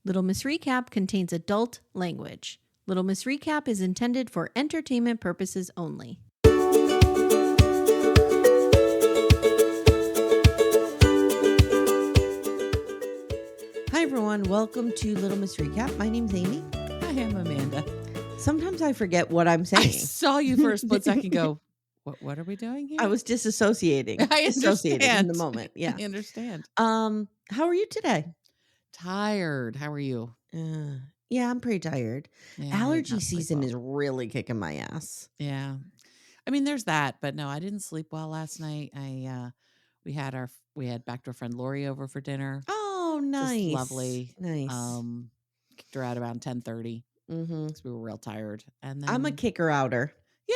Little Miss Recap contains adult language. Little Miss Recap is intended for entertainment purposes only. Hi everyone, welcome to Little Miss Recap. My name's Amy. I am Amanda. Sometimes I forget what I'm saying. I saw you for a split second go, what are we doing here? I was disassociating. I Dissociating in the understand. moment. Yeah. I understand. How are you today? Tired. How are you? Yeah, I'm pretty tired. Yeah, Allergy season is really kicking my ass. Yeah. I mean, there's that, but no, I didn't sleep well last night. We had back to our friend Lori over for dinner. Oh, nice. Just lovely. Nice. Kicked her out around 10:30 because we were real tired. And then I'm a kicker outer. Yeah.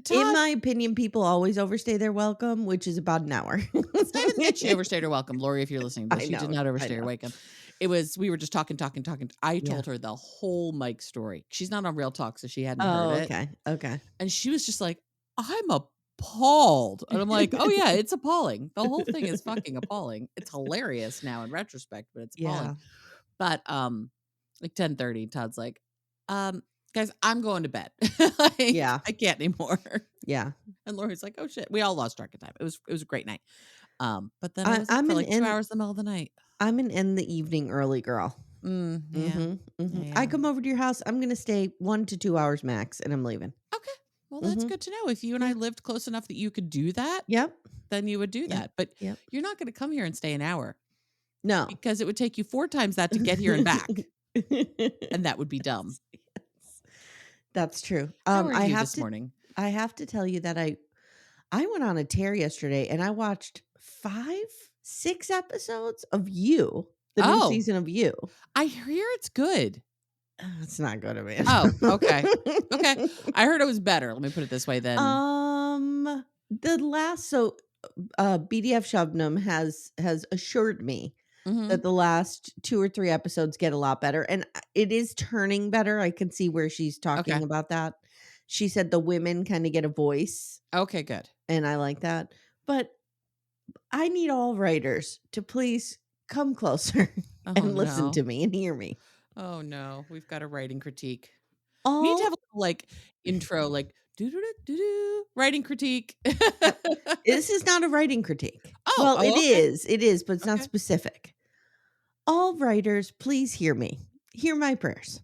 In my opinion, people always overstay their welcome, which is about an hour. It's not even that she overstayed her welcome, Lori. If you're listening to this, she did not overstay her welcome. It was we were just talking. I told her the whole Mike story. She's not on Real Talk, so she hadn't heard it. Okay. And she was just like, "I'm appalled," and I'm like, "Oh yeah, it's appalling. The whole thing is fucking appalling. It's hilarious now in retrospect, but it's appalling." But like 10:30, Todd's like, guys, I'm going to bed. I can't anymore. Yeah. And Lori's like, oh shit. We all lost track of time. It was a great night. But then I was up for like 2 hours in the middle of the night. I'm an end the evening early girl. Yeah. I come over to your house. I'm going to stay 1 to 2 hours max and I'm leaving. Okay. Well, that's good to know. If you and I lived close enough that you could do that, then you would do that. But you're not going to come here and stay an hour. No. Because it would take you 4 times that to get here and back. And that would be dumb. Yes. That's true. How are you this morning? I have to tell you that I went on a tear yesterday and I watched 5-6 episodes of You, the new season of You. I hear it's good. It's not good, man. Oh, okay. Okay. I heard it was better. Let me put it this way then. The last BDF Shubnam has assured me that the last 2 or 3 episodes get a lot better. And it is turning better. I can see where she's talking about that. She said the women kind of get a voice. Okay, good. And I like that. But I need all writers to please come closer and listen to me and hear me. Oh no, we've got a writing critique. We need to have a little like intro, like do writing critique. This is not a writing critique. It is, but it's not specific. All writers, please hear me. Hear my prayers.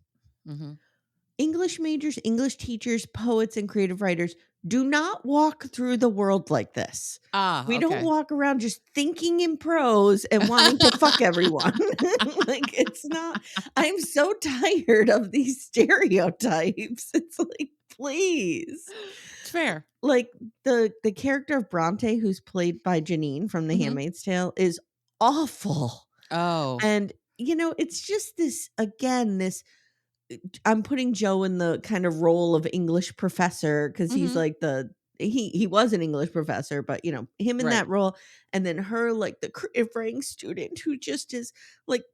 English majors, English teachers, poets, and creative writers do not walk through the world like this. We don't walk around just thinking in prose and wanting to fuck everyone. Like, it's not. I'm so tired of these stereotypes. It's like, please. It's fair. Like the character of Bronte, who's played by Janine from The Handmaid's Tale, is awful. Oh. And, it's just this, again, I'm putting Joe in the kind of role of English professor because he's like he was an English professor, but him in that role, and then her like the creative writing student who just is like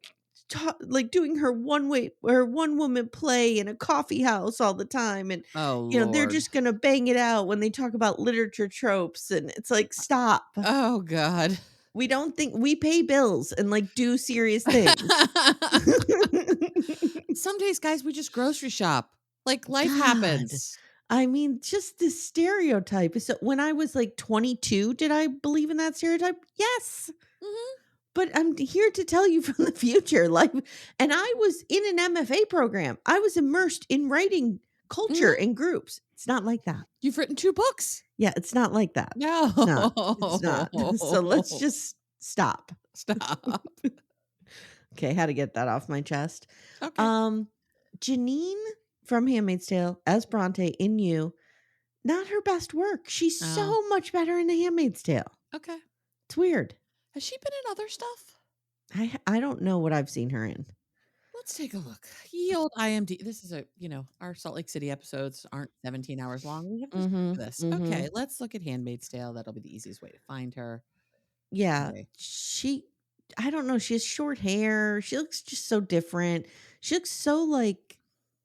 doing her one woman play in a coffee house all the time, and they're just gonna bang it out when they talk about literature tropes, and it's like, stop. Oh God. We don't think we pay bills and like do serious things. Some days, guys, we just grocery shop. Like life happens. I mean, just this stereotype. So when I was like 22, did I believe in that stereotype? Yes. But I'm here to tell you from the future. And I was in an MFA program. I was immersed in writing culture and groups. It's not like that. You've written 2 books. Yeah, it's not like that. No, it's not. So let's just stop. Okay, how to get that off my chest. Okay. Janine from Handmaid's Tale as Bronte in You, not her best work. She's so much better in The Handmaid's Tale. Okay. It's weird. Has she been in other stuff? I don't know what I've seen her in. Let's take a look. Ye old IMDb. This is our Salt Lake City episodes aren't 17 hours long. We have to do this. Okay, let's look at Handmaid's Tale. That'll be the easiest way to find her. Yeah. Okay. I don't know. She has short hair. She looks just so different. She looks so like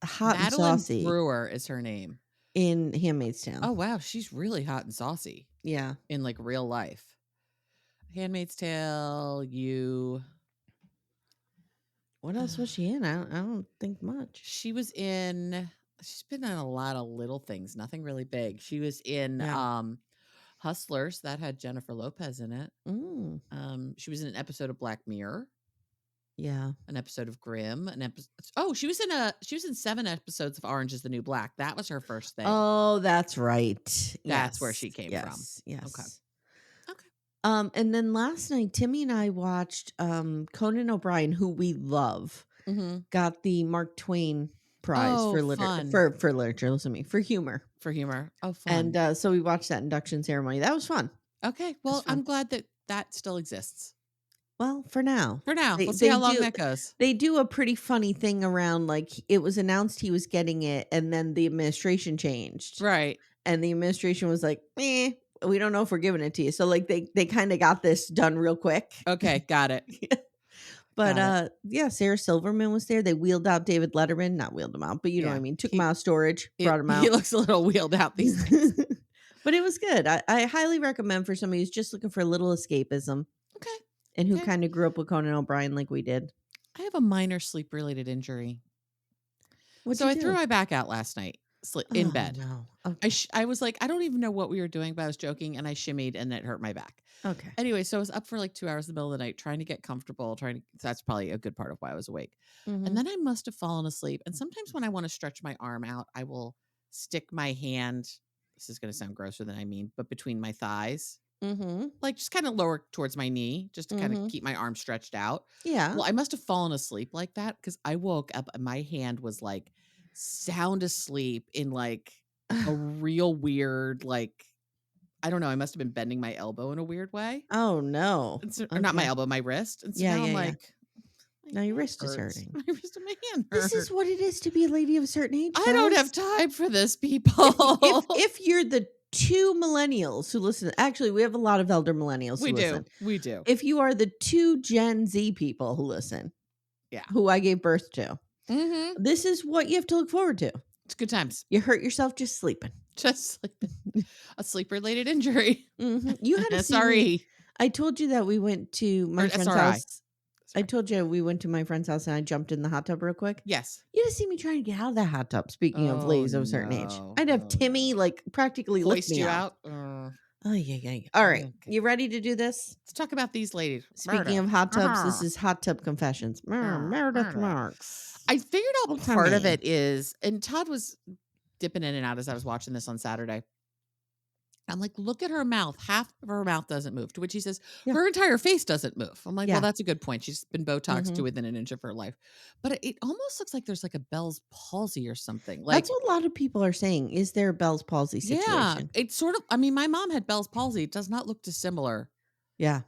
hot Madeline and saucy. Brewer is her name. In Handmaid's Tale. Oh, wow. She's really hot and saucy. Yeah. In like real life. Handmaid's Tale, You. What else was she in? I don't think much. She's been in a lot of little things, nothing really big. She was in Hustlers, that had Jennifer Lopez in it. She was in an episode of Black Mirror. Yeah. An episode of Grimm, she was in 7 episodes of Orange is the New Black. That was her first thing. Oh, that's right. That's where she came from. Yes. Okay. And then last night, Timmy and I watched Conan O'Brien, who we love, got the Mark Twain prize for literature. Listen to me, for humor. For humor. Oh, fun. And so we watched that induction ceremony. That was fun. Okay. Well, I'm glad that still exists. Well, for now. We'll see how long that goes. They do a pretty funny thing around, like, it was announced he was getting it, and then the administration changed. Right. And the administration was like, we don't know if we're giving it to you. So, like, they kind of got this done real quick. Okay, got it. But, Sarah Silverman was there. They wheeled out David Letterman. Not wheeled him out, but you know what I mean. Took him out of storage, brought him out. He looks a little wheeled out these days. But it was good. I highly recommend for somebody who's just looking for a little escapism. Okay. And who kind of grew up with Conan O'Brien like we did. I have a minor sleep-related injury. I threw my back out last night in bed. No. Okay. I was like, I don't even know what we were doing, but I was joking, and I shimmied, and it hurt my back. Okay. Anyway, so I was up for like 2 hours in the middle of the night trying to get comfortable, that's probably a good part of why I was awake. And then I must have fallen asleep. And sometimes when I want to stretch my arm out, I will stick my hand, this is going to sound grosser than I mean, but between my thighs. Like just kind of lower towards my knee, just to kind of keep my arm stretched out. Yeah. Well, I must have fallen asleep like that because I woke up and my hand was like sound asleep in like a real weird, like, I don't know. I must have been bending my elbow in a weird way. Oh no. Or not my elbow, my wrist. And so now I'm like, now your wrist is hurting. My wrist and my hand hurts. This is what it is to be a lady of a certain age. I don't have time for this, people. If you're the 2 millennials who listen, actually, we have a lot of elder millennials who listen. We do. If you are the 2 Gen Z people who listen, who I gave birth to, this is what you have to look forward to. It's good times. You hurt yourself just sleeping. A sleep-related injury. You had a SRE. I told you that we went to my friend's house. I told you we went to my friend's house and I jumped in the hot tub real quick. Yes. You had to see me trying to get out of that hot tub. Speaking of ladies of a certain age, I'd have Timmy like practically lift me out. Oh, yeah. All right. Okay. You ready to do this? Let's talk about these ladies. Speaking of hot tubs, this is Hot Tub Confessions. Meredith Marks. I figured out part of it is, and Todd was dipping in and out as I was watching this on Saturday. I'm like, look at her mouth. Half of her mouth doesn't move. To which he says, her entire face doesn't move. I'm like, well, that's a good point. She's been Botoxed to within an inch of her life. But it almost looks like there's like a Bell's palsy or something. Like, that's what a lot of people are saying. Is there a Bell's palsy situation? Yeah, it's sort of, I mean, my mom had Bell's palsy. It does not look dissimilar. Yeah.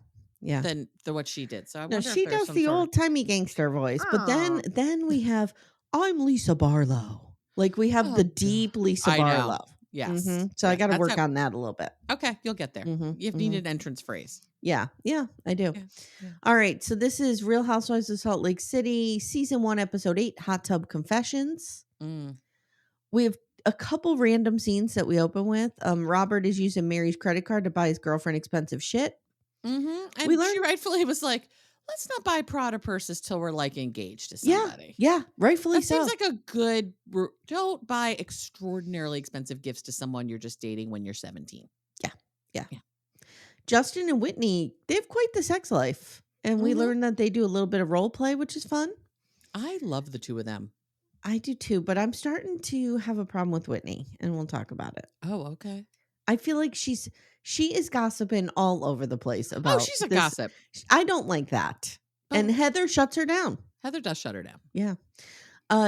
Than what she did. So I no, wonder she does the old timey gangster voice. But then we have, I'm Lisa Barlow. Like we have the deep Lisa Barlow. Yes. So I got to work on that a little bit. Okay. You'll get there. You need an entrance phrase. Yeah, I do. Yeah. All right. So this is Real Housewives of Salt Lake City, season 1, episode 8, Hot Tub Confessions. We have a couple random scenes that we open with. Robert is using Mary's credit card to buy his girlfriend expensive shit. And she rightfully was like, let's not buy Prada purses till we're like engaged to somebody. Yeah, rightfully that so. Seems like a good, don't buy extraordinarily expensive gifts to someone you're just dating when you're 17. Yeah. Justin and Whitney, they have quite the sex life. And we learned that they do a little bit of role play, which is fun. I love the two of them. I do too, but I'm starting to have a problem with Whitney, and we'll talk about it. Oh, okay. I feel like she is gossiping all over the place about. Oh, she's a gossip. I don't like that. And Heather shuts her down. Heather does shut her down. Yeah.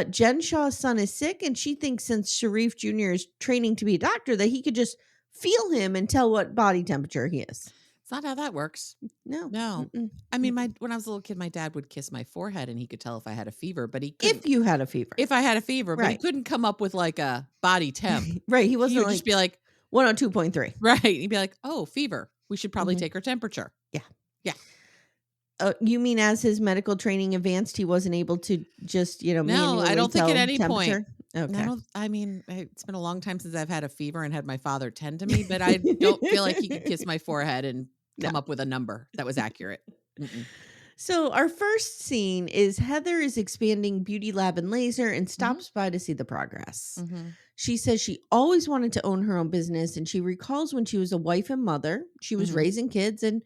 Jen Shaw's son is sick, and she thinks since Sharif Jr. is training to be a doctor that he could just feel him and tell what body temperature he is. It's not how that works. No. I mean, when I was a little kid, my dad would kiss my forehead and he could tell if I had a fever, but he couldn't. If you had a fever. If I had a fever, but he couldn't come up with like a body temp. Right. He wasn't just be like 102.3. Right. He'd be like, oh, fever. We should probably take her temperature. Yeah. Yeah. You mean as his medical training advanced, he wasn't able to just, No, I don't think at any point. Okay. I mean, it's been a long time since I've had a fever and had my father tend to me, but I don't feel like he could kiss my forehead and come up with a number that was accurate. So our first scene is Heather is expanding Beauty Lab and Laser and stops by to see the progress. She says she always wanted to own her own business, and she recalls when she was a wife and mother, she was raising kids, and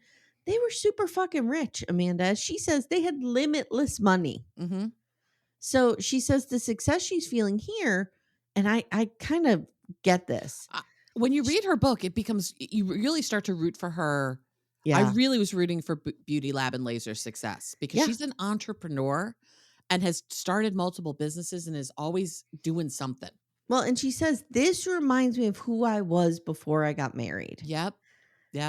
they were super fucking rich, Amanda. She says they had limitless money. So she says the success she's feeling here, and I kind of get this. When you read her book, it becomes, you really start to root for her. I really was rooting for Beauty Lab and Laser's success because she's an entrepreneur and has started multiple businesses and is always doing something. Well, and she says, this reminds me of who I was before I got married. Yep.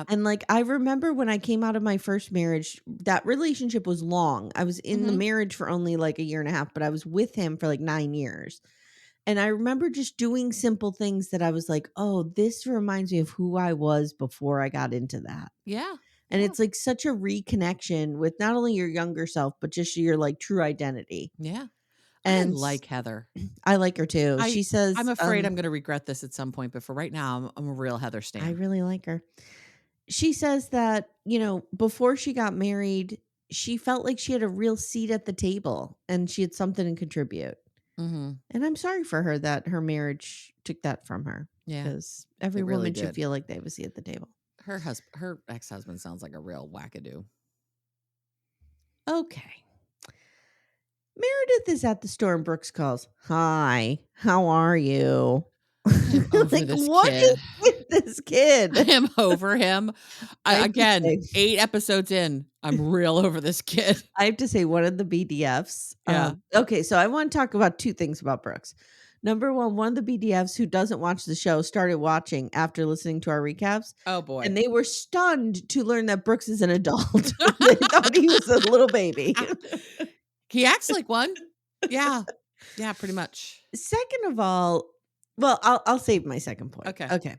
And like, I remember when I came out of my first marriage, that relationship was long. I was in the marriage for only like a year and a half, but I was with him for like 9 years. And I remember just doing simple things that I was like, oh, this reminds me of who I was before I got into that. Yeah. And it's like such a reconnection with not only your younger self, but just your like true identity. Yeah. And I like Heather. I like her too. She says, I'm afraid I'm going to regret this at some point, but for right now, I'm a real Heather stan. I really like her. She says that, before she got married, she felt like she had a real seat at the table and she had something to contribute. And I'm sorry for her that her marriage took that from her. Yeah. Because every woman should feel like they have a seat at the table. Her ex-husband sounds like a real wackadoo. Okay. Meredith is at the store and Brooks calls, "Hi, how are you?" I'm over like, this what kid. is with this kid? I am over him. Again, 8 episodes in, I'm real over this kid. I have to say, one of the BDFs. Yeah. Okay, so I want to talk about 2 things about Brooks. Number one of the BDFs who doesn't watch the show started watching after listening to our recaps. Oh boy. And they were stunned to learn that Brooks is an adult. They thought he was a little baby. He acts like one. Yeah. Yeah, pretty much. Second of all, well, I'll save my second point. Okay.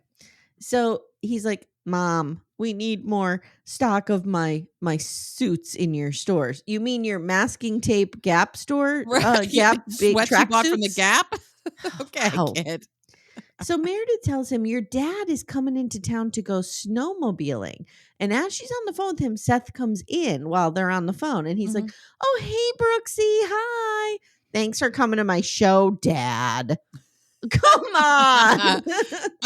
So he's like, "Mom, we need more stock of my suits in your stores." You mean your masking tape Gap store? Right. Gap big Sweats track you bought suits? from the Gap? Okay, Wow. kid. So Meredith tells him, "Your dad is coming into town to go snowmobiling." And as she's on the phone with him, Seth comes in while they're on the phone. And he's like, "Oh, hey, Brooksy. Hi. Thanks for coming to my show, Dad." Come on.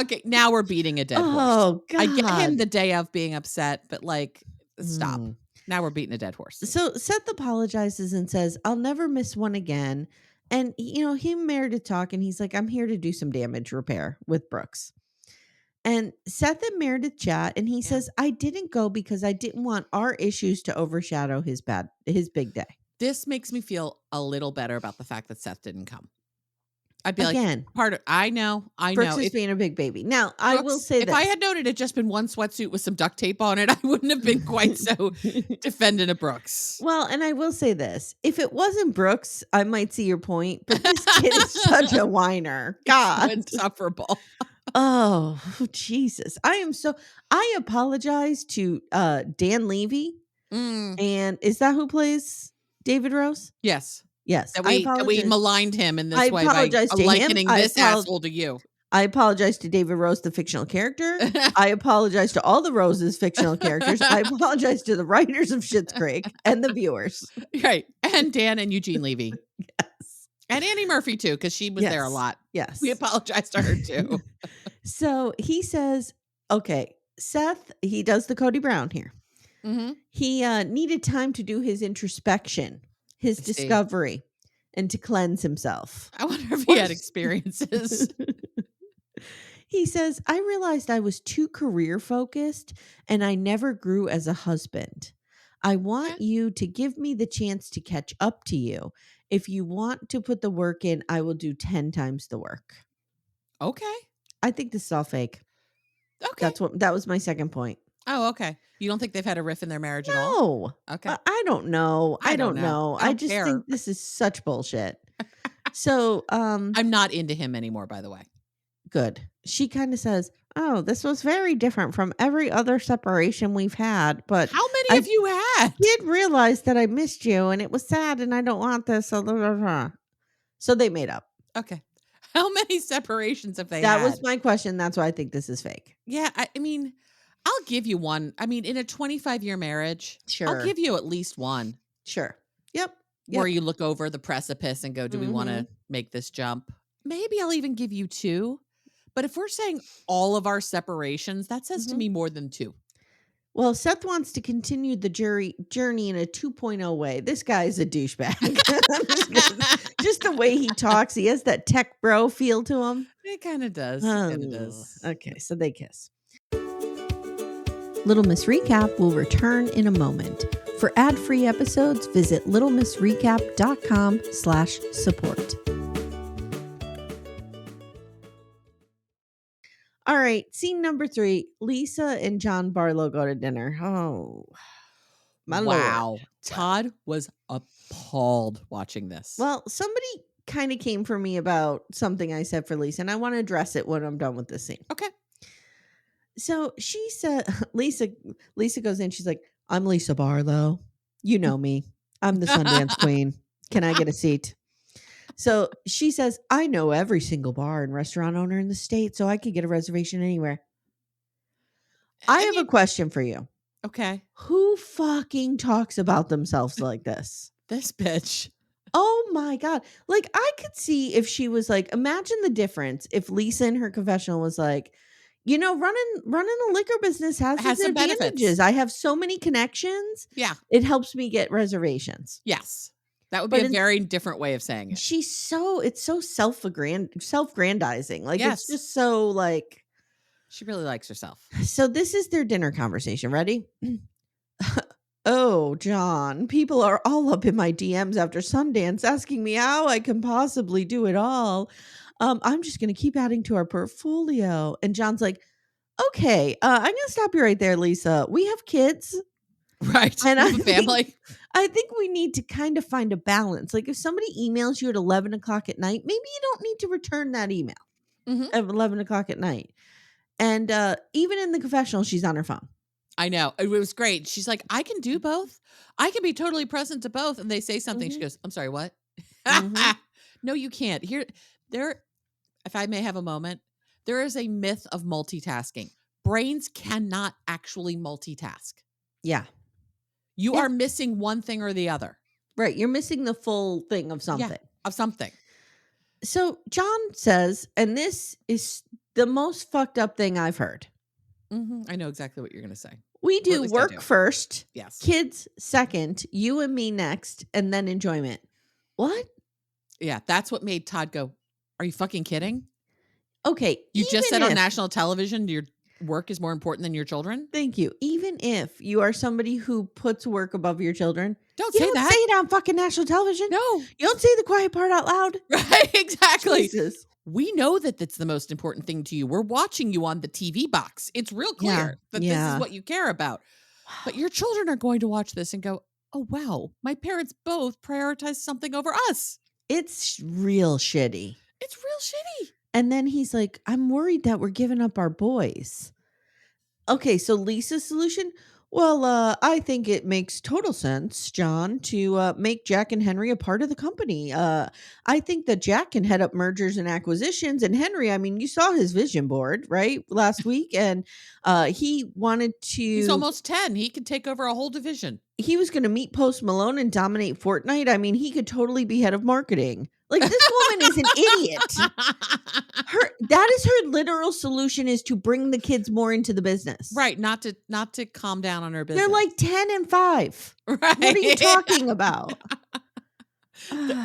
Okay, now we're beating a dead horse. Oh, God. I get him the day of being upset, but like, stop. Now we're beating a dead horse. So Seth apologizes and says, "I'll never miss one again." And, him and Meredith talk, and he's like, "I'm here to do some damage repair with Brooks." And Seth and Meredith chat, and he says, "I didn't go because I didn't want our issues to overshadow his big day." This makes me feel a little better about the fact that Seth didn't come. I'd be Again, like, I know. Brooks is being a big baby. Now, I will say if this. I had known it had just been one sweatsuit with some duct tape on it, I wouldn't have been quite so defending a Brooks. Well, and I will say this. If it wasn't Brooks, I might see your point, but this kid is such a whiner. God. Insufferable. Oh, Jesus. I apologize to Dan Levy. And is that who plays David Rose? Yes. Yes. That we maligned him in this way by likening this asshole to you. I apologize to David Rose, the fictional character. I apologize to all the Rose's fictional characters. I apologize to the writers of Schitt's Creek and the viewers. Right. And Dan and Eugene Levy. Yes. And Annie Murphy, too, because she was there a lot. Yes. We apologize to her, too. So he says, okay, Seth, he does the Cody Brown here. He needed time to do his introspection, his discovery, and to cleanse himself. I wonder if he had experiences. He says, "I realized I was too career focused and I never grew as a husband. I want you to give me the chance to catch up to you. If you want to put the work in, I will do 10 times the work." Okay. I think this is all fake. Okay. That was my second point. Oh, okay. You don't think they've had a riff in their marriage at all? No. Okay. I don't know. I don't know. I just think this is such bullshit. So, I'm not into him anymore, by the way. Good. She kind of says, "Oh, this was very different from every other separation we've had, but how many have you had? I did realize that I missed you and it was sad and I don't want this." So they made up. Okay. How many separations have they had? That was my question. That's why I think this is fake. Yeah. I mean, I'll give you one. I mean, in a 25-year marriage, sure, I'll give you at least one. Sure. Yep. Where you look over the precipice and go, do we want to make this jump? Maybe I'll even give you 2. But if we're saying all of our separations, that says to me more than 2. Well, Seth wants to continue the journey in a 2.0 way. This guy is a douchebag. Just the way he talks. He has that tech bro feel to him. It kind of does. It kind of does. Okay, so they kiss. Little Miss Recap will return in a moment. For ad-free episodes, visit littlemissrecap.com/support. All right, scene number 3. Lisa and John Barlow go to dinner. Oh, my Lord. Todd was appalled watching this. Well, somebody kind of came for me about something I said for Lisa, and I want to address it when I'm done with this scene. Okay. So she said, Lisa goes in. She's like, I'm Lisa Barlow. You know me. I'm the Sundance Queen. Can I get a seat? So she says, I know every single bar and restaurant owner in the state, so I could get a reservation anywhere. I have a question for you. Okay. Who fucking talks about themselves like this? This bitch. Oh my God. Like, I could see if she was like, imagine the difference if Lisa in her confessional was like, you know, running a liquor business has its advantages. Benefits. I have so many connections. Yeah. It helps me get reservations. Yes. That would be a very different way of saying it. It's so self-grandizing. Like, It's just so like. She really likes herself. So this is their dinner conversation. Ready? Oh, John, people are all up in my DMs after Sundance asking me how I can possibly do it all. I'm just going to keep adding to our portfolio. And John's like, okay, I'm going to stop you right there, Lisa. We have kids. Right. And I have a family. I think we need to kind of find a balance. Like if somebody emails you at 11 o'clock at night, maybe you don't need to return that email at 11 o'clock at night. And even in the confessional, she's on her phone. I know. It was great. She's like, I can do both. I can be totally present to both. And they say something. She goes, I'm sorry, what? No, you can't. If I may have a moment, there is a myth of multitasking. Brains cannot actually multitask. Yeah. You are missing one thing or the other. Right. You're missing the full thing of something. Yeah, of something. So John says, and this is the most fucked up thing I've heard. I know exactly what you're going to say. We do work first, yes. Kids second, you and me next, and then enjoyment. What? Yeah, that's what made Todd go, are you fucking kidding? Okay. You just said on national television your work is more important than your children? Thank you. Even if you are somebody who puts work above your children, don't say that. Say it on fucking national television. No. You don't say the quiet part out loud. Right, exactly. Jesus. We know that that's the most important thing to you. We're watching you on the TV box. It's real clear that this is what you care about. But your children are going to watch this and go, oh, wow, my parents both prioritize something over us. It's real shitty. It's real shitty. And then he's like, I'm worried that we're giving up our boys. Okay, so Lisa's solution? Well, I think it makes total sense, John, to make Jack and Henry a part of the company. I think that Jack can head up mergers and acquisitions. And Henry, I mean, you saw his vision board, right, last week. And he wanted to... He's almost 10. He could take over a whole division. He was going to meet Post Malone and dominate Fortnite. I mean, he could totally be head of marketing. Like, this woman is an idiot. That is her literal solution, is to bring the kids more into the business. Right. Not to calm down on her business. They're like 10 and 5. Right. What are you talking about?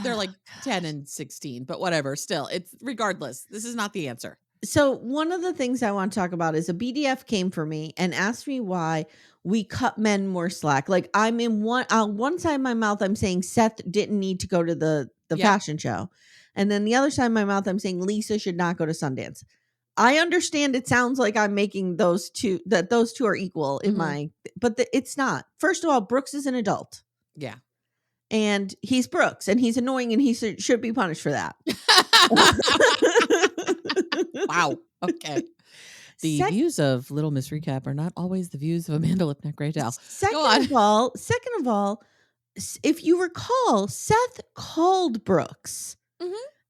They're like 10 and 16, but whatever. Still, it's regardless. This is not the answer. So one of the things I want to talk about is a BDF came for me and asked me why we cut men more slack. Like, I'm in one side of my mouth, I'm saying Seth didn't need to go to the fashion show. And then the other side of my mouth, I'm saying Lisa should not go to Sundance. I understand it sounds like I'm making those two are equal in but it's not. First of all, Brooks is an adult. Yeah. And he's Brooks and he's annoying and he should be punished for that. Wow. Okay. The views of Little Miss Recap are not always the views of Amanda Lipnick-Greydale. Second of all, if you recall, Seth called Brooks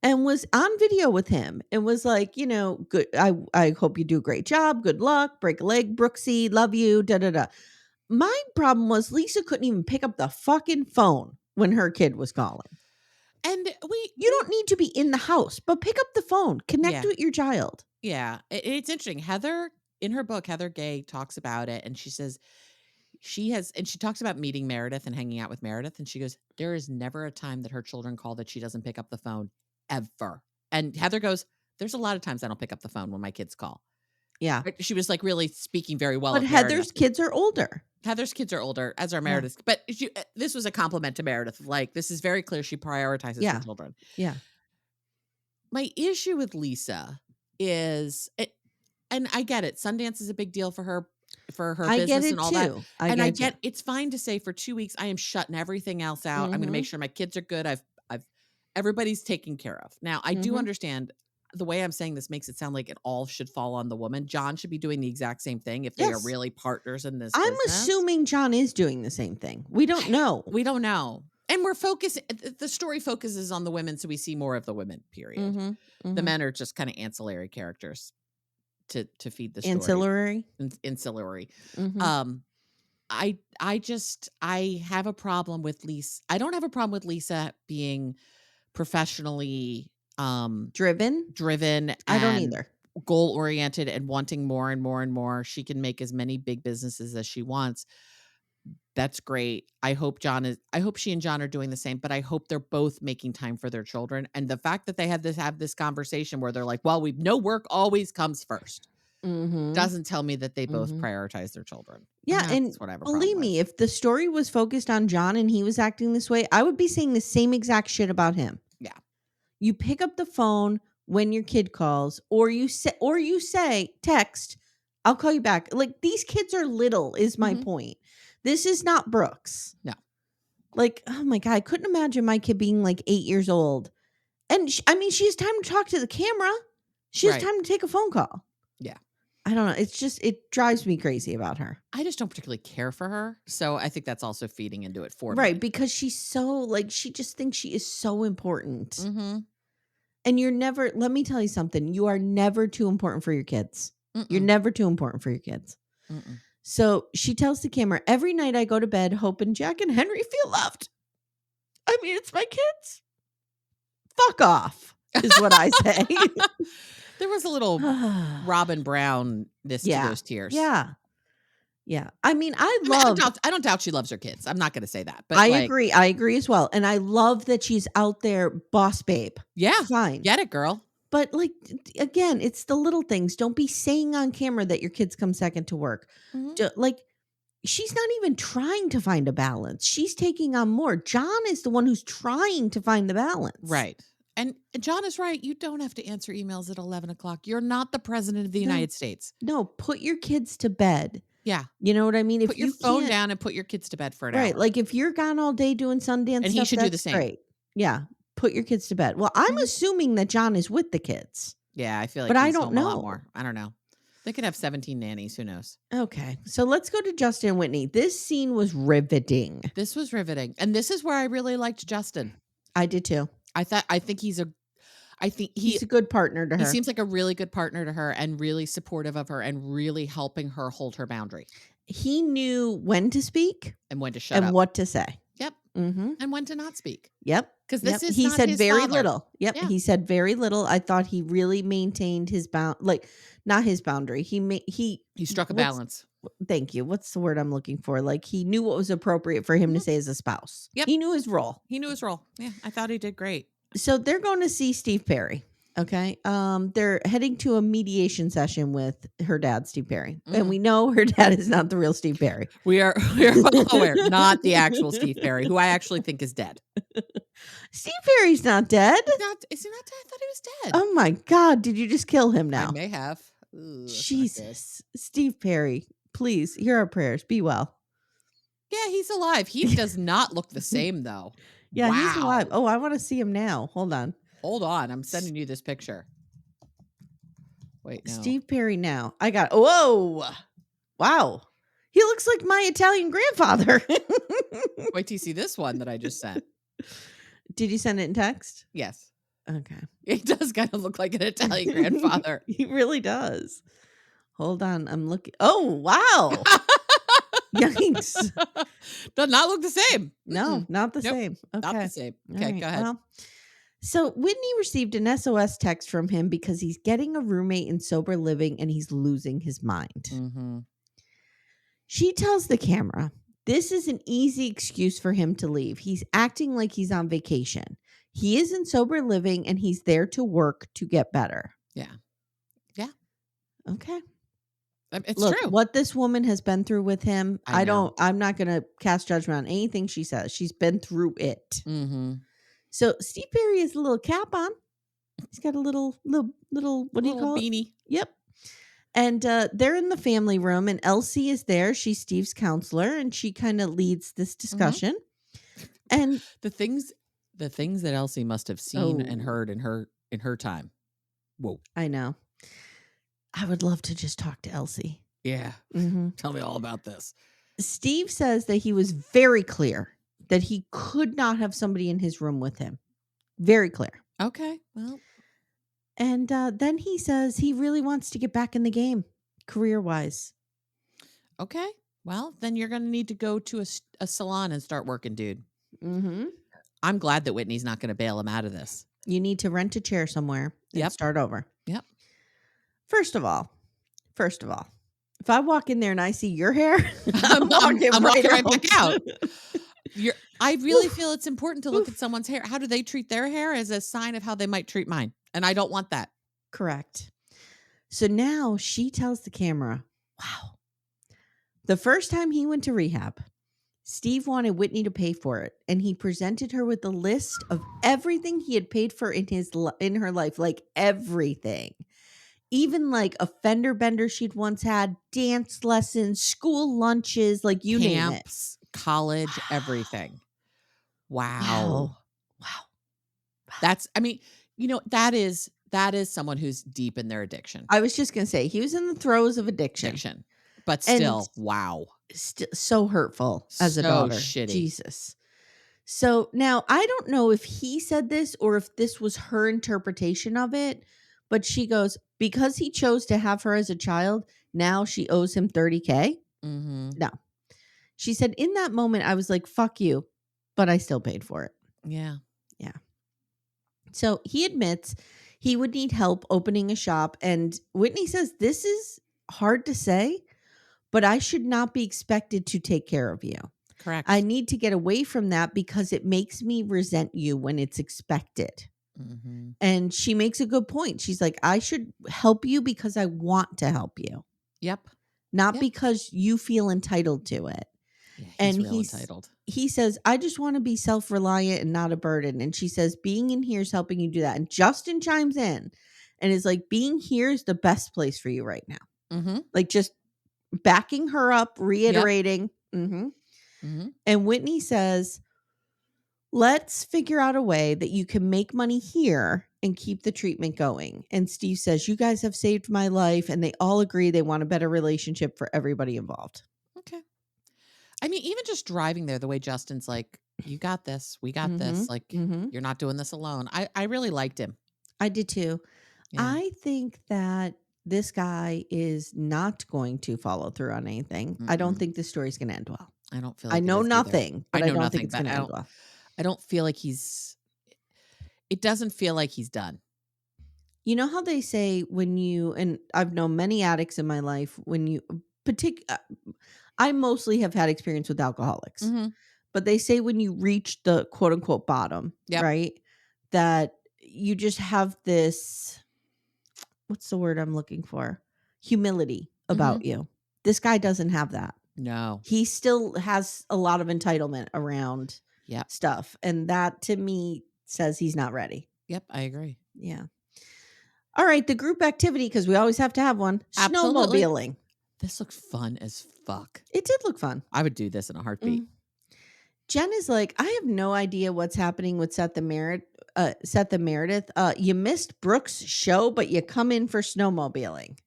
and was on video with him and was like, you know, good. I hope you do a great job. Good luck. Break a leg, Brooksy. Love you. Da da da. My problem was Lisa couldn't even pick up the fucking phone when her kid was calling. And you don't need to be in the house, but pick up the phone, connect with your child. Yeah. It's interesting. Heather, in her book, Heather Gay talks about it, and she says she talks about meeting Meredith and hanging out with Meredith, and she goes, there is never a time that her children call that she doesn't pick up the phone, ever. And Heather goes, there's a lot of times I don't pick up the phone when my kids call. Yeah. She was like really speaking very well. But Heather's kids are older. Heather's kids are older, as are Meredith's. Yeah. But this was a compliment to Meredith. Like, this is very clear she prioritizes her children. Yeah. My issue with Lisa is, and I get it, Sundance is a big deal for her business and all that. I get it's fine to say for 2 weeks I am shutting everything else out. I'm going to make sure my kids are good. I've everybody's taken care of. Now, I do understand the way I'm saying this makes it sound like it all should fall on the woman. John should be doing the exact same thing if they are really partners in this I'm business. assuming John is doing the same thing. We don't know. We don't know. And we're focusing, the story focuses on the women, so we see more of the women, period. The men are just kind of ancillary characters to feed the story. Ancillary. I have a problem with Lisa. I don't have a problem with Lisa being professionally driven. I don't either. Goal oriented and wanting more and more and more. She can make as many big businesses as she wants. That's great. I hope she and John are doing the same, but I hope they're both making time for their children. And the fact that they have this conversation where they're like, well, we know work always comes first. Doesn't tell me that they both prioritize their children. Yeah. And believe me, if the story was focused on John and he was acting this way, I would be saying the same exact shit about him. Yeah. You pick up the phone when your kid calls, or you say, text, I'll call you back. Like, these kids are little is my point. This is not Brooks. No. Like, oh my God, I couldn't imagine my kid being like 8 years old. And she has time to talk to the camera. She has time to take a phone call. Yeah. I don't know. It drives me crazy about her. I just don't particularly care for her. So I think that's also feeding into it for me. Right. Me. Because she's so, like, she just thinks she is so important. And you're never, let me tell you something. You are never too important for your kids. You're never too important for your kids. So she tells the camera, every night I go to bed hoping Jack and Henry feel loved. I mean, it's my kids. Fuck off, is what I say. There was a little Robin Brown-ness to those tears. Yeah. Yeah. I mean, I don't doubt she loves her kids. I'm not going to say that. But I agree. I agree as well. And I love that she's out there boss babe. Yeah. Fine. Get it, girl. But like, again, it's the little things. Don't be saying on camera that your kids come second to work. Like, she's not even trying to find a balance. She's taking on more. John is the one who's trying to find the balance. Right. And John is right. You don't have to answer emails at 11 o'clock. You're not the president of the United States. No, put your kids to bed. Yeah. You know what I mean? Put your phone down and put your kids to bed for an hour. Right. Like, if you're gone all day doing Sundance and stuff, he should do the same. Great. Yeah. Put your kids to bed. Well, I'm assuming that John is with the kids. Yeah, I feel like but I don't know. A lot more. I don't know. They could have 17 nannies. Who knows? Okay. So let's go to Justin and Whitney. This scene was riveting. This was riveting. And this is where I really liked Justin. I did too. I think he's a good partner to her. He seems like a really good partner to her and really supportive of her and really helping her hold her boundary. He knew when to speak and when to shut up and what to say. Yep. And when to not speak. Yep. Because this is he not said his very father. little. Yep. Yeah. He said very little. I thought he really maintained his not his boundary. He struck a balance. Thank you. What's the word I'm looking for? Like, he knew what was appropriate for him to say as a spouse. Yep. He knew his role. Yeah. I thought he did great. So they're going to see Steve Perry. Okay. They're heading to a mediation session with her dad, Steve Perry. And we know her dad is not the real Steve Perry. We are well aware, not the actual Steve Perry, who I actually think is dead. Steve Perry's not dead. Is he not dead? I thought he was dead. Oh my God. Did you just kill him now? I may have. Ooh, Jesus. Steve Perry, please hear our prayers. Be well. Yeah, he's alive. He does not look the same though. Yeah, wow. He's alive. Oh, I want to see him now. Hold on. I'm sending you this picture. Wait, no. Steve Perry now. Whoa. Wow. He looks like my Italian grandfather. Wait till you see this one that I just sent. Did you send it in text? Yes. Okay. It does kind of look like an Italian grandfather. He really does. Hold on. I'm looking. Oh, wow. Yikes. Does not look the same. No, not the same. Okay. Not the same. Okay, right. go ahead. Well, so Whitney received an SOS text from him because he's getting a roommate in sober living and he's losing his mind. Mm-hmm. She tells the camera, this is an easy excuse for him to leave. He's acting like he's on vacation. He is in sober living and he's there to work to get better. Yeah. Yeah. Okay. It's Look, true. what this woman has been through with him, I'm not going to cast judgment on anything she says. She's been through it. Mm-hmm. So Steve Perry has a little cap on. He's got a little, what do you call beanie? it? Yep. And they're in the family room and Elsie is there. She's Steve's counselor and she kind of leads this discussion. Mm-hmm. And the things that Elsie must have seen and heard in her time. Whoa. I know. I would love to just talk to Elsie. Yeah. Mm-hmm. Tell me all about this. Steve says that he was very clear that he could not have somebody in his room with him. Very clear. Okay. Well. And then he says he really wants to get back in the game, career-wise. Okay. Well, then you're going to need to go to a salon and start working, dude. Mm-hmm. I'm glad that Whitney's not going to bail him out of this. You need to rent a chair somewhere and start over. Yep. First of all, if I walk in there and I see your hair, I'm walking right back out. I really feel it's important to look at someone's hair. How do they treat their hair as a sign of how they might treat mine? And I don't want that. Correct. So now she tells the camera, wow. The first time he went to rehab, Steve wanted Whitney to pay for it. And he presented her with a list of everything he had paid for in her life, like everything. Even like a fender bender she'd once had, dance lessons, school lunches, like you name it. College, everything. Wow. Wow. That is someone who's deep in their addiction. I was just going to say, he was in the throes of addiction. But still, wow. So hurtful as a daughter. Shitty. Jesus. So now I don't know if he said this or if this was her interpretation of it, but she goes, because he chose to have her as a child, now she owes him $30K. Mm-hmm. No. She said, in that moment, I was like, fuck you, but I still paid for it. Yeah. Yeah. So he admits he would need help opening a shop. And Whitney says, this is hard to say, but I should not be expected to take care of you. Correct. I need to get away from that because it makes me resent you when it's expected. Mm-hmm. And she makes a good point. She's like, I should help you because I want to help you. Yep. Not because you feel entitled to it. Yeah, he's entitled. He says, I just want to be self-reliant and not a burden. And she says, being in here is helping you do that. And Justin chimes in and is like, being here is the best place for you right now. Mm-hmm. Like just backing her up, reiterating. Yep. Mm-hmm. Mm-hmm. And Whitney says, let's figure out a way that you can make money here and keep the treatment going. And Steve says, you guys have saved my life. And they all agree they want a better relationship for everybody involved. Okay. I mean, even just driving there, the way Justin's like, you got this. We got this. Like, you're not doing this alone. I really liked him. I did too. Yeah. I think that this guy is not going to follow through on anything. I don't think this story's going to end well. I don't feel like I know nothing, but I don't think it's going to end well. I don't feel like it doesn't feel like he's done. You know how they say when you, and I've known many addicts in my life, when you, I mostly have had experience with alcoholics, but they say when you reach the quote unquote bottom, right? That you just have this, what's the word I'm looking for? Humility about you. This guy doesn't have that. No. He still has a lot of entitlement around stuff. And that to me says he's not ready. Yep, I agree. Yeah. All right, the group activity, because we always have to have one. Absolutely. Snowmobiling. This looks fun as fuck. It did look fun. I would do this in a heartbeat. Jen is like, I have no idea what's happening with Seth and Meredith. You missed Brooke's show, but you come in for snowmobiling.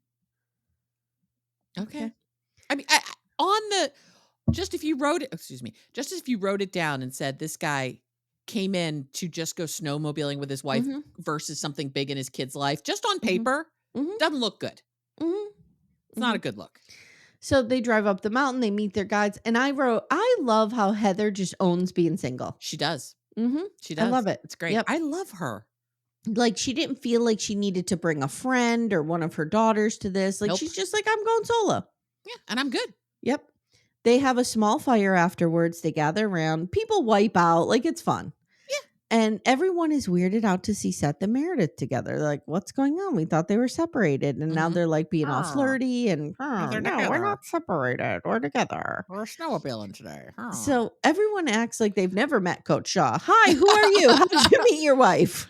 Okay. I mean, just if you wrote it down and said this guy came in to just go snowmobiling with his wife versus something big in his kid's life, just on paper, doesn't look good. It's not a good look. So they drive up the mountain, they meet their guides, and I love how Heather just owns being single. She does. She I does. love it. It's great. Yep. I love her. Like, she didn't feel like she needed to bring a friend or one of her daughters to this. Like, Nope. she's just like, I'm going solo. Yeah, and I'm good. Yep. They have a small fire afterwards. They gather around. People wipe out. Like, it's fun. Yeah. And everyone is weirded out to see Seth and Meredith together. They're like, what's going on? We thought they were separated. And now they're like being all flirty and, no, we're not separated. We're together. We're snowmobiling today. So everyone acts like they've never met Coach Shaw. Hi, who are you? How did you meet your wife?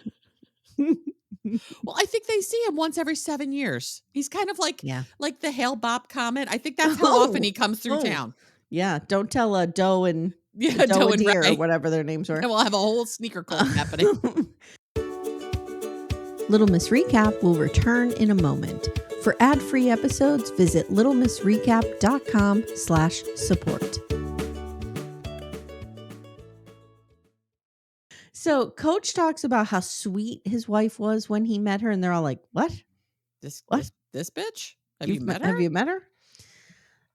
Well, I think they see him once every 7 years. He's kind of like the Hail Bop Comet. I think that's how often he comes through town. Yeah, don't tell Doe and Doe and Deer Ray, or whatever their names were. And we'll have a whole sneaker cult happening. Little Miss Recap will return in a moment. For ad-free episodes, visit littlemissrecap.com/support. So Coach talks about how sweet his wife was when he met her, and they're all like, what? This bitch? Have you met her? Have you met her?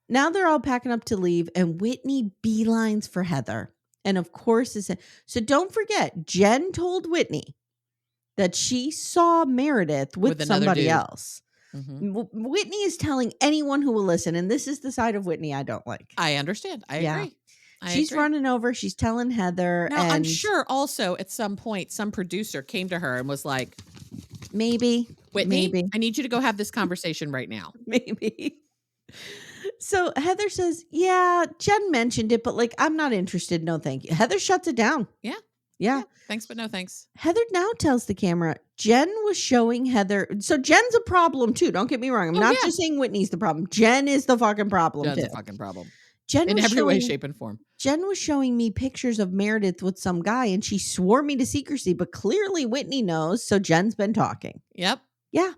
Now they're all packing up to leave, and Whitney beelines for Heather. And of course, so don't forget, Jen told Whitney that she saw Meredith with somebody dude. Else. Whitney is telling anyone who will listen, and this is the side of Whitney I don't like. I understand. I agree. She's running over. She's telling Heather. Now, I'm sure also at some point, some producer came to her and was like, maybe, Whitney, I need you to go have this conversation right now. Maybe. So Heather says, yeah, Jen mentioned it, but like, I'm not interested. No, thank you. Heather shuts it down. Yeah. Thanks, but no thanks. Heather now tells the camera, Jen was showing Heather. So Jen's a problem too. Don't get me wrong. I'm not just saying Whitney's the problem. Jen is the fucking problem. Jen's too. a fucking problem. Jen in every way, shape, and form. Jen was showing me pictures of Meredith with some guy, and she swore me to secrecy, but clearly Whitney knows. So Jen's been talking. Yep. Yeah.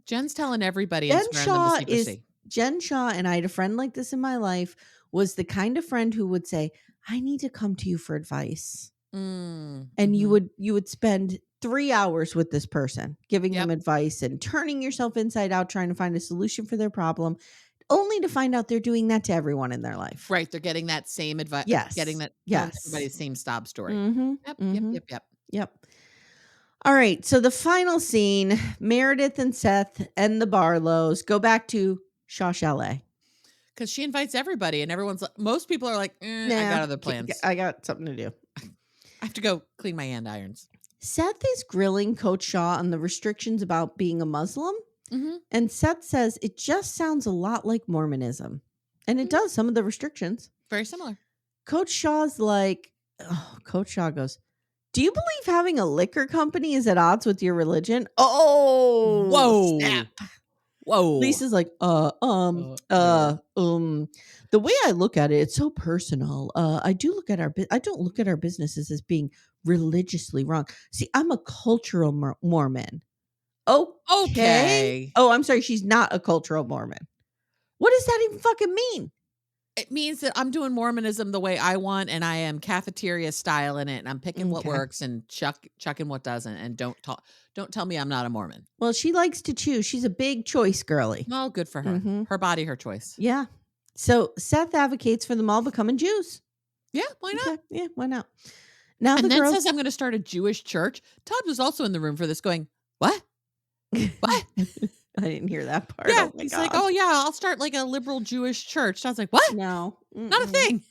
Jen's telling everybody and swearing them to secrecy. Jen Shaw, and I had a friend like this in my life, was the kind of friend who would say, I need to come to you for advice. And you would spend 3 hours with this person, giving them advice and turning yourself inside out, trying to find a solution for their problem, only to find out they're doing that to everyone in their life. Right. They're getting that same advice. Yes. Getting that everybody's same sob story. Yep. All right. So the final scene, Meredith and Seth and the Barlows go back to Shaw Chalet. Because she invites everybody and most people are like, I got other plans. I got something to do. I have to go clean my andirons. Seth is grilling Coach Shaw on the restrictions about being a Muslim. And Seth says it just sounds a lot like Mormonism. And it does, some of the restrictions. Very similar. Coach Shaw goes, do you believe having a liquor company is at odds with your religion? Oh, whoa. Snap. Whoa. Lisa's like, the way I look at it, it's so personal. I don't look at our businesses as being religiously wrong. See, I'm a cultural Mormon. Okay. Oh, I'm sorry. She's not a cultural Mormon. What does that even fucking mean? It means that I'm doing Mormonism the way I want, and I am cafeteria style in it, and I'm picking what works and chucking what doesn't. And don't tell me I'm not a Mormon. Well, she likes to choose. She's a big choice girly. Well, good for her. Her body, her choice. Yeah. So Seth advocates for them all becoming Jews. Yeah, why not? Okay. Yeah, why not? Now and then says I'm going to start a Jewish church. Todd was also in the room for this, going, "What? What?" I didn't hear that part. Yeah, he's like, "Oh yeah, I'll start like a liberal Jewish church." Todd's like, "What? No, not a thing."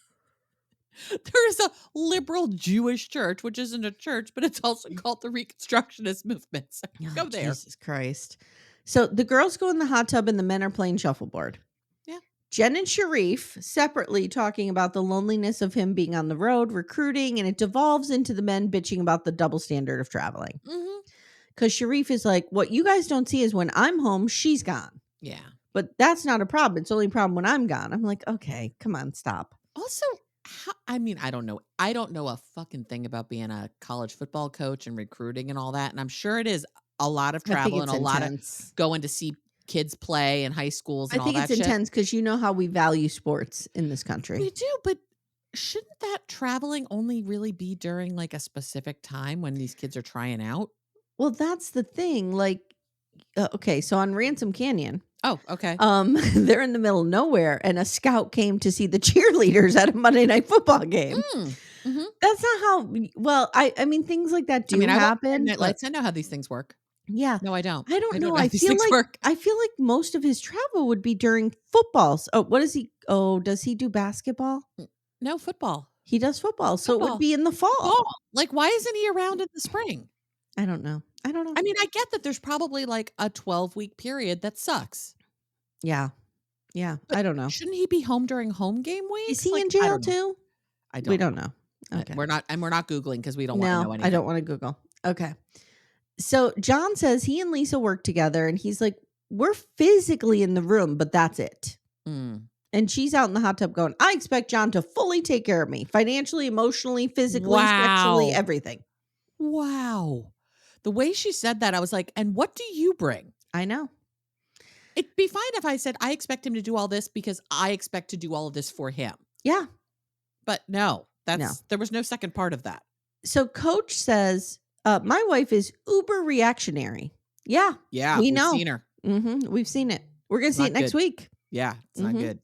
There is a liberal Jewish church, which isn't a church, but it's also called the Reconstructionist movement. So go there. Jesus Christ. So the girls go in the hot tub and the men are playing shuffleboard. Yeah. Jen and Sharif separately talking about the loneliness of him being on the road, recruiting, and it devolves into the men bitching about the double standard of traveling. Because Sharif is like, what you guys don't see is when I'm home, she's gone. Yeah. But that's not a problem. It's only a problem when I'm gone. I'm like, okay, come on, stop. Also, I don't know. I don't know a fucking thing about being a college football coach and recruiting and all that. And I'm sure it is a lot of travel and a lot of going to see kids play in high schools and all that shit. I think it's intense because you know how we value sports in this country. We do, but shouldn't that traveling only really be during like a specific time when these kids are trying out? Well, that's the thing. Like, okay, so on Ransom Canyon, Oh, okay. They're in the middle of nowhere, and a scout came to see the cheerleaders at a Monday Night Football game. Mm-hmm. That's not how. Well, I mean, things like that do happen. I know how these things work. Yeah. No, I don't. I don't know. How these things work. I feel like most of his travel would be during footballs. Oh, what is he? Oh, does he do basketball? No, football. He does football. So it would be in the fall. Like, why isn't he around in the spring? I don't know. I mean, I get that there's probably like a 12-week period that sucks. Yeah. Yeah. But I don't know. Shouldn't he be home during home game week? Is he in jail too? We don't know. Okay. We're not Googling because we don't want to know anything. I don't want to Google. Okay. So John says he and Lisa work together, and he's like, we're physically in the room, but that's it. And she's out in the hot tub going, I expect John to fully take care of me, financially, emotionally, physically, sexually, everything. Wow. The way she said that, I was like, and what do you bring? I know. It'd be fine if I said, I expect him to do all this because I expect to do all of this for him. Yeah. But there was no second part of that. So Coach says, my wife is uber reactionary. Yeah. Yeah. We've know. Seen her. We've seen it. We're going to see it next week. Yeah. It's not good.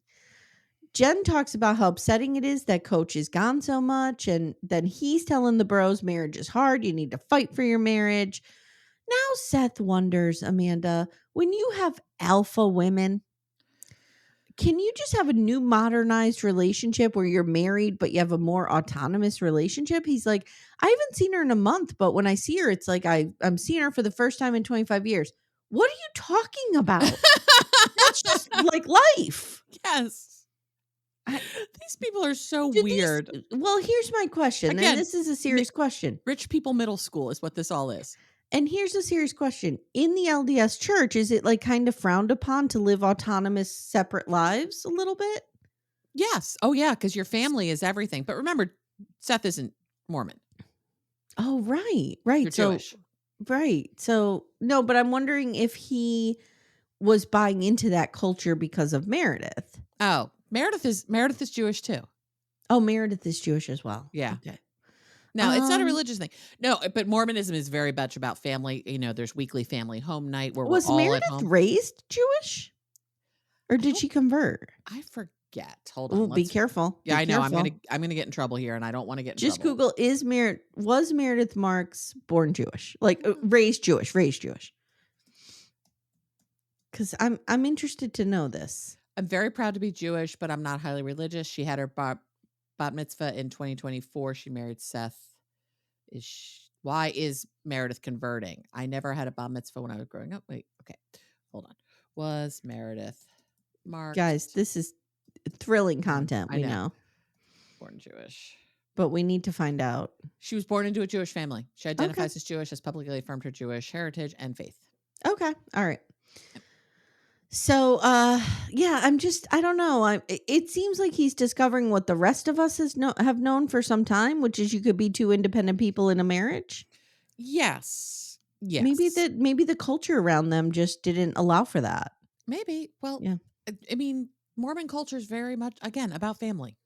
Jen talks about how upsetting it is that Coach is gone so much. And then he's telling the bros marriage is hard. You need to fight for your marriage. Now Seth wonders, Amanda, when you have alpha women, can you just have a new modernized relationship where you're married, but you have a more autonomous relationship? He's like, I haven't seen her in a month, but when I see her, it's like I'm seeing her for the first time in 25 years. What are you talking about? That's just like life. Yes. These people are so weird. Well, here's my question. Again, and this is a serious question. Rich people middle school is what this all is. And here's a serious question. In the LDS church, is it like kind of frowned upon to live autonomous, separate lives a little bit? Yes. Oh, yeah, because your family is everything. But remember, Seth isn't Mormon. Oh, right. Right. You're Jewish. Right. So, no, but I'm wondering if he was buying into that culture because of Meredith. Oh, Meredith is Jewish too. Oh, Meredith is Jewish as well. Yeah. Okay. No, it's not a religious thing. No, but Mormonism is very much about family. You know, there's weekly family home night where we're all Meredith at home. Raised Jewish? Or did she convert? I forget. Hold on. Be careful. Yeah, I know. I'm gonna get in trouble here, and I don't want to get in Just trouble. Google, was Meredith Marks born Jewish? Like raised Jewish. Because I'm interested to know this. I'm very proud to be Jewish, but I'm not highly religious. She had her bat mitzvah in 2024. She married Seth. Why is Meredith converting? I never had a bat mitzvah when I was growing up. Wait, okay. Hold on. Was Meredith marked? Guys, this is thrilling content. We know. Born Jewish. But we need to find out. She was born into a Jewish family. She identifies as Jewish, has publicly affirmed her Jewish heritage and faith. Okay. All right. So, yeah, I don't know. It seems like he's discovering what the rest of us have known for some time, which is you could be two independent people in a marriage. Yes. Yes. Maybe the culture around them just didn't allow for that. Maybe. Well, yeah. I mean, Mormon culture is very much, again, about family.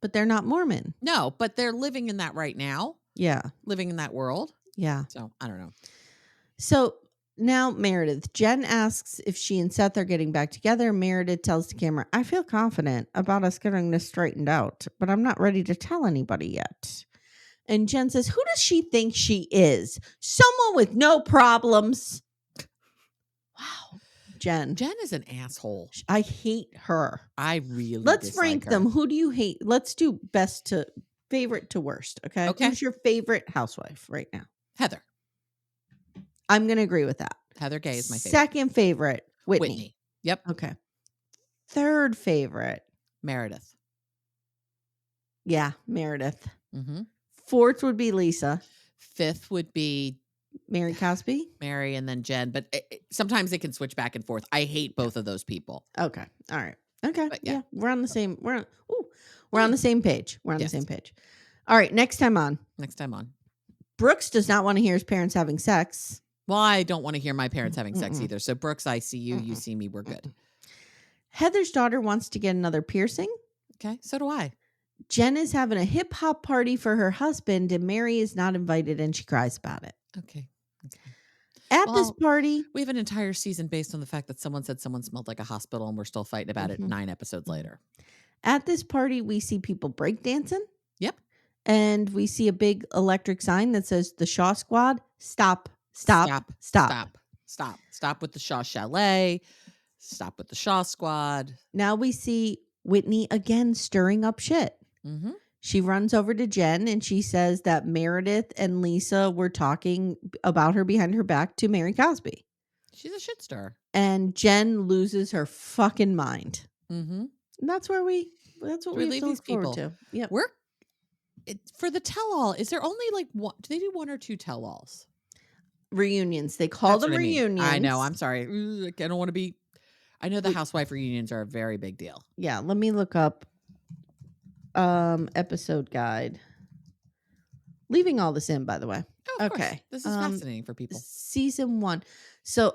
But they're not Mormon. No, but they're living in that right now. Yeah. Living in that world. Yeah. So, I don't know. So, now, Meredith, Jen asks if she and Seth are getting back together. Meredith tells the camera, I feel confident about us getting this straightened out, but I'm not ready to tell anybody yet. And Jen says, who does she think she is? Someone with no problems. Wow. Jen is an asshole. I hate her. I really Let's rank them. Who do you hate? Let's do favorite to worst. Okay. Who's your favorite housewife right now? Heather. I'm going to agree with that. Heather Gay is my favorite. Second favorite, Whitney. Yep. Okay. Third favorite, Meredith. Yeah, Meredith. Mm-hmm. Fourth would be Lisa. Fifth would be Mary Cosby. Mary and then Jen. But sometimes they can switch back and forth. I hate both of those people. Okay. All right. Okay. But yeah. We're on the same. We're on the same page. We're on the same page. All right. Next time on. Brooks does not want to hear his parents having sex. Well, I don't want to hear my parents having sex either. So, Brooks, I see you. You see me. We're good. Heather's daughter wants to get another piercing. Okay. So do I. Jen is having a hip hop party for her husband, and Mary is not invited, and she cries about it. Okay. At this party, we have an entire season based on the fact that someone said someone smelled like a hospital, and we're still fighting about it 9 episodes later. At this party, we see people breakdancing. Yep. And we see a big electric sign that says the Shaw Squad. Stop with the Shaw Chalet. Stop with the Shaw Squad. Now we see Whitney again stirring up shit. Mm-hmm. She runs over to Jen and she says that Meredith and Lisa were talking about her behind her back to Mary Cosby. She's a shit stir. And Jen loses her fucking mind. Mm-hmm. And that's what we have to look forward to. Yeah. For the tell-all, is there only like one? Do they do one or two tell-alls? Reunions. They call them reunions. I know. I'm sorry. I don't want to be. I know the housewife reunions are a very big deal. Yeah. Let me look up episode guide. Leaving all this in, by the way. Oh, of course. This is fascinating for people. Season 1. So,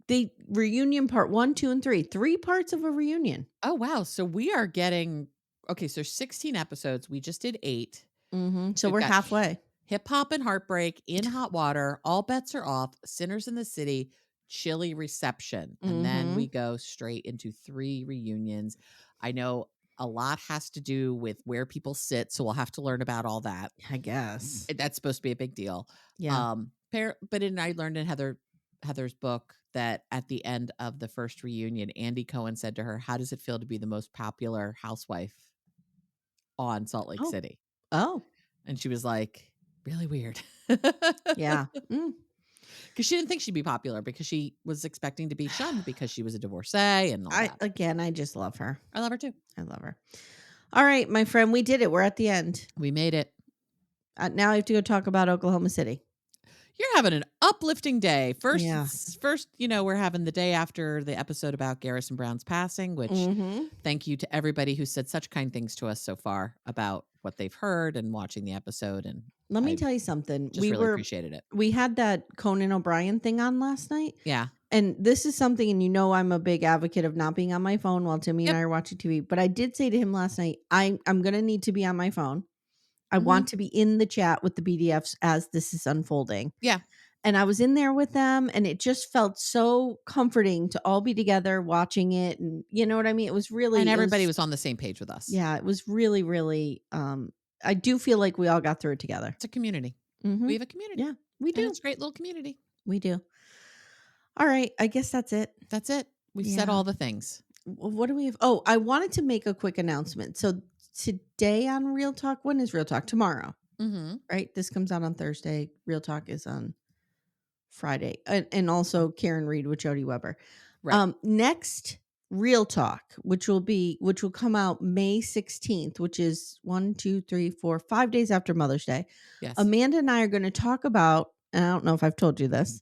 the reunion part 1, 2, and 3. 3 parts of a reunion. Oh, wow. So we are getting... Okay, so 16 episodes. We just did 8. Mm-hmm. So we're halfway. Hip Hop and Heartbreak, In Hot Water, All Bets Are Off, Sinners in the City, Chilly Reception. And then we go straight into 3 reunions. I know a lot has to do with where people sit, so we'll have to learn about all that. I guess. That's supposed to be a big deal. Yeah. But I learned in Heather's book that at the end of the first reunion, Andy Cohen said to her, "How does it feel to be the most popular housewife on Salt Lake City?" Oh. And she was like, really weird. Yeah. Because she didn't think she'd be popular because she was expecting to be shunned because she was a divorcee and all that. Again, I just love her. I love her too. I love her. All right, my friend, we did it. We're at the end. We made it. Now I have to go talk about Oklahoma City. You're having an uplifting day. First, we're having the day after the episode about Garrison Brown's passing, which thank you to everybody who said such kind things to us so far about what they've heard and watching the episode. And let me tell you something. We really appreciated it. We had that Conan O'Brien thing on last night. Yeah. And this is something, and I'm a big advocate of not being on my phone while Timmy and I are watching TV. But I did say to him last night, I'm going to need to be on my phone. I want to be in the chat with the BDFs as this is unfolding. Yeah. And I was in there with them, and it just felt so comforting to all be together watching it. And you know what I mean? It was really... And everybody was on the same page with us. Yeah, it was really, really... I do feel like we all got through it together. It's a community. Mm-hmm. We have a community. Yeah, we do. And it's a great little community. We do. All right, I guess that's it. That's it. We've said all the things. What do we have? Oh, I wanted to make a quick announcement. So today on Real Talk, when is Real Talk? Tomorrow. Mm-hmm. Right? This comes out on Thursday. Real Talk is on Friday. And also Karen Reed with Jody Weber. Right. Next Real Talk, which will come out May 16th, which is 5 days after Mother's Day. Yes. Amanda and I are going to talk about, and I don't know if I've told you this,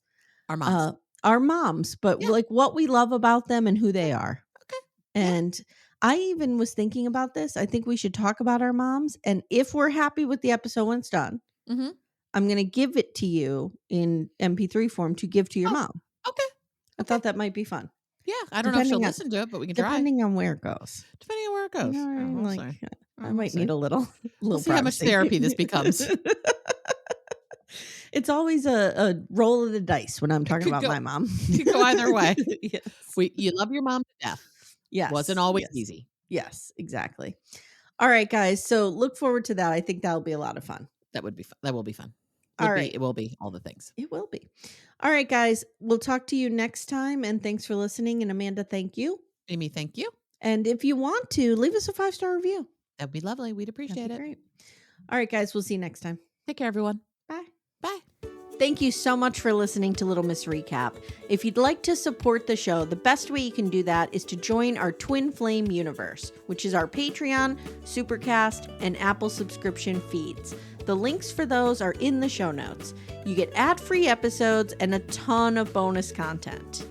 our moms, but like what we love about them and who they are. Okay. And I even was thinking about this. I think we should talk about our moms. And if we're happy with the episode when it's done, I'm going to give it to you in MP3 form to give to your mom. Okay. I thought that might be fun. Yeah. I don't know if she'll listen to it, but we can try. Depending on where it goes. You know, I might need a little we'll see how much therapy this becomes. It's always a roll of the dice when I'm talking about my mom. You go either way. Yes. You love your mom to death. Yes. Wasn't always easy. Yes, exactly. All right, guys. So look forward to that. I think that'll be a lot of fun. That would be fun. That will be fun. It will be all the things. It will be. All right, guys. We'll talk to you next time. And thanks for listening. And Amanda, thank you. Amy, thank you. And if you want to, leave us a 5-star review. That'd be lovely. We'd appreciate it. Great. All right, guys. We'll see you next time. Take care, everyone. Bye. Bye. Thank you so much for listening to Little Miss Recap. If you'd like to support the show, the best way you can do that is to join our Twin Flame universe, which is our Patreon, Supercast, and Apple subscription feeds. The links for those are in the show notes. You get ad-free episodes and a ton of bonus content.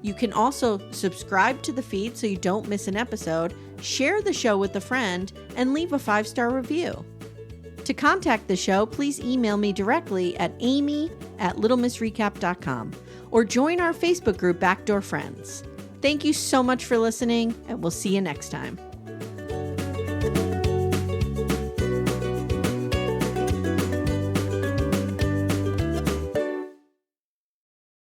You can also subscribe to the feed so you don't miss an episode, share the show with a friend, and leave a 5-star review. To contact the show, please email me directly at amy@littlemissrecap.com or join our Facebook group Backdoor Friends. Thank you so much for listening, and we'll see you next time.